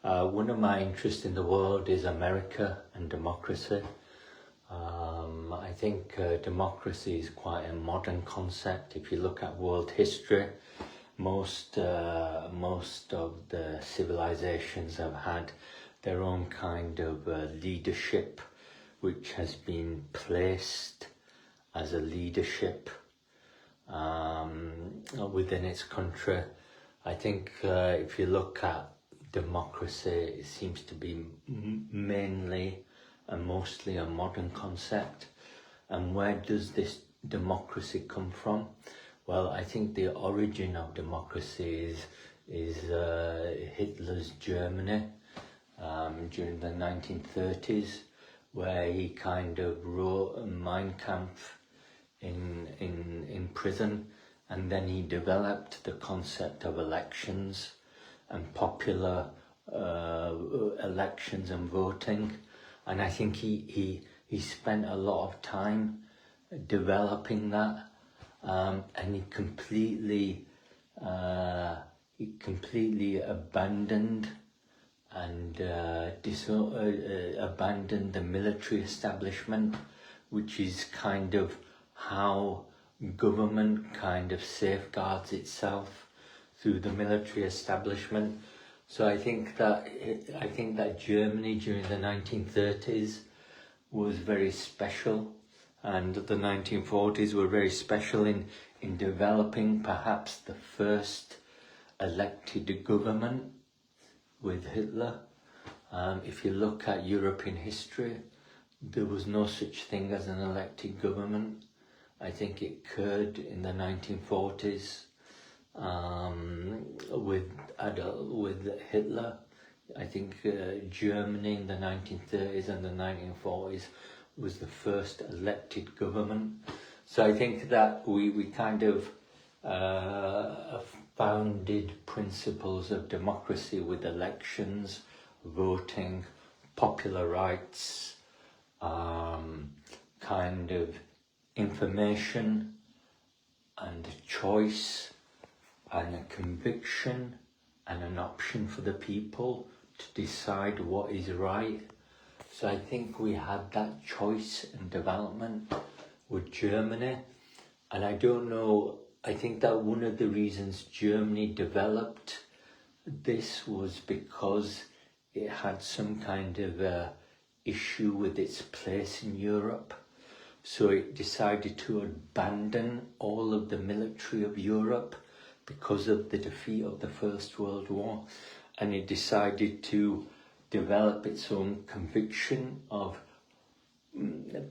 One of my interests in the world is America and democracy. I think democracy is quite a modern concept. If you look at world history, most of the civilizations have had their own kind of leadership, which has been placed as a leadership within its country. I think if you look at democracy, it seems to be mainly and mostly a modern concept. And where does this democracy come from? Well, I think the origin of democracy is Hitler's Germany during the 1930s, where he kind of wrote Mein Kampf in prison, and then he developed the concept of elections and popular elections and voting. And I think he spent a lot of time developing that, and he completely abandoned abandoned the military establishment, which is kind of how government kind of safeguards itself through the military establishment. So I think that Germany during the 1930s was very special, and the 1940s were very special in developing perhaps the first elected government with Hitler. If you look at European history, there was no such thing as an elected government. I think it occurred in the 1940s with Hitler. I think Germany in the 1930s and the 1940s was the first elected government. So I think that we kind of founded principles of democracy with elections, voting, popular rights, kind of information and choice and a conviction and an option for the people to decide what is right. So I think we had that choice and development with Germany. And I don't know, I think that one of the reasons Germany developed this was because it had some kind of issue with its place in Europe. So it decided to abandon all of the military of Europe because of the defeat of the First World War, and it decided to develop its own conviction of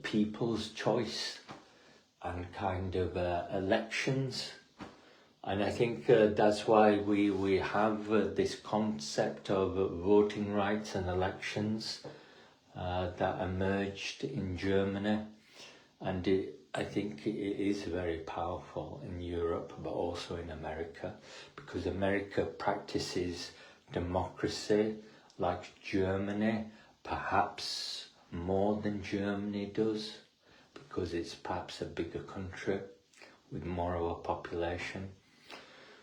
people's choice and kind of elections. And I think that's why we have this concept of voting rights and elections that emerged in Germany. And I think it is very powerful in Europe, but also in America, because America practices democracy like Germany, perhaps more than Germany does, because it's perhaps a bigger country with more of a population.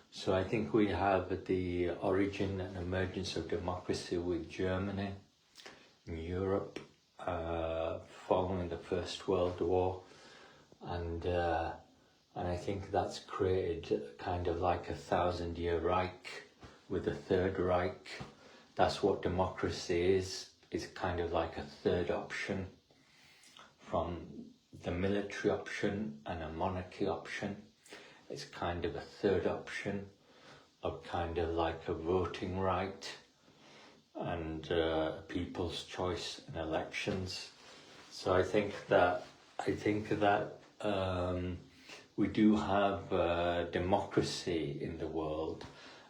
So I think we have the origin and emergence of democracy with Germany in Europe, following the First World War, and I think that's created kind of like a 1,000-year Reich with the Third Reich. That's what democracy is. It's kind of like a third option from the military option and a monarchy option. It's kind of a third option of kind of like a voting right and people's choice in elections. So I think that we do have democracy in the world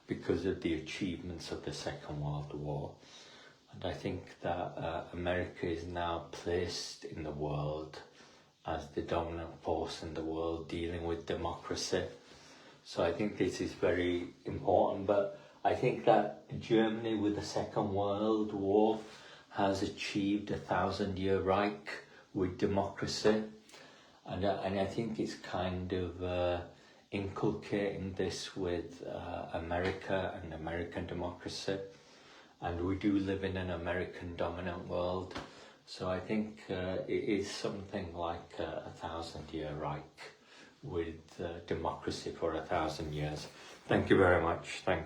because of the achievements of the Second World War. And I think that America is now placed in the world as the dominant force in the world dealing with democracy. So I think this is very important. But I think that Germany with the Second World War has achieved a 1,000-year Reich with democracy. And I think it's kind of inculcating this with America and American democracy. and we do live in an American dominant world. So I think it is something like a 1,000-year Reich with democracy for 1,000 years. Thank you very much. Thank